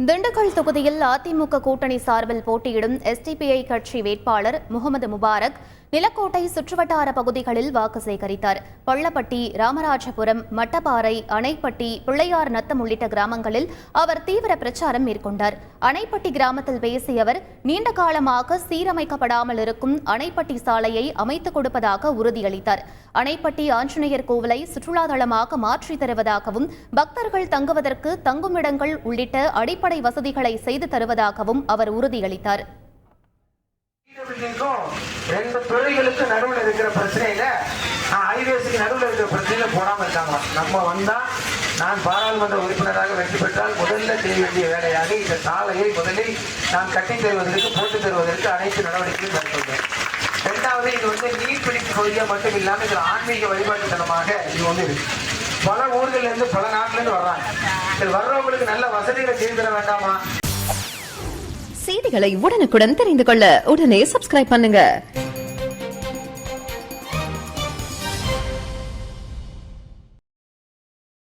திண்டுக்கல் தொகுதியில் அதிமுக கூட்டணி சார்பில் போட்டியிடும் எஸ்டிபிஐ கட்சி வேட்பாளர் முகமது முபாரக் நிலக்கோட்டை சுற்றுவட்டார பகுதிகளில் வாக்கு சேகரித்தார். பள்ளப்பட்டி, ராமராஜபுரம், மட்டப்பாறை, அணைப்பட்டி, பிள்ளையார் நத்தம் உள்ளிட்ட கிராமங்களில் அவர் தீவிர பிரச்சாரம் மேற்கொண்டார். அணைப்பட்டி கிராமத்தில் பேசிய அவர், நீண்ட காலமாக சீரமைக்கப்படாமல் இருக்கும் அணைப்பட்டி சாலையை அமைத்துக் கொடுப்பதாக உறுதியளித்தார். அணைப்பட்டி ஆஞ்சநேயர் கோவிலை சுற்றுலா தலமாக மாற்றித் தருவதாகவும், பக்தர்கள் தங்குவதற்கு தங்குமிடங்கள் உள்ளிட்ட அடிப்படை வசதிகளை செய்து தருவதாகவும் அவர் உறுதியளித்தார். ரெண்டு துறைகளுக்கு நடுவில் இருக்கிற பிரச்சனையில ஹைவேஸுக்கு நடுவில் இருக்கிற பிரச்சனையில போடாம இருக்காங்க. நம்ம வந்தா நான் பாராளுமன்ற உறுப்பினராக வெற்றி பெற்றால் முதல்ல செய்ய வேண்டிய வேலையாக இந்த சாலையை முதலில் நான் கட்டித் தருவதற்கு போட்டு தருவதற்கு அனைத்து நடவடிக்கையும் மேற்கொள்வேன். இரண்டாவது, இது நீர்பிடிப்பு பகுதியாக மட்டும் இல்லாமல் இது ஆன்மீக வழிபாட்டு தலமாக இது இருக்கு. பல ஊர்கள்ல இருந்து பல நாட்டில இருந்து வர்றாங்க. இது வர்றவங்களுக்கு நல்ல வசதிகளை செய்து தர வேண்டாமா? செய்திகளை உடனுக்குடன் தெரிந்து கொள்ள உடனே சப்ஸ்கிரைப் பண்ணுங்க.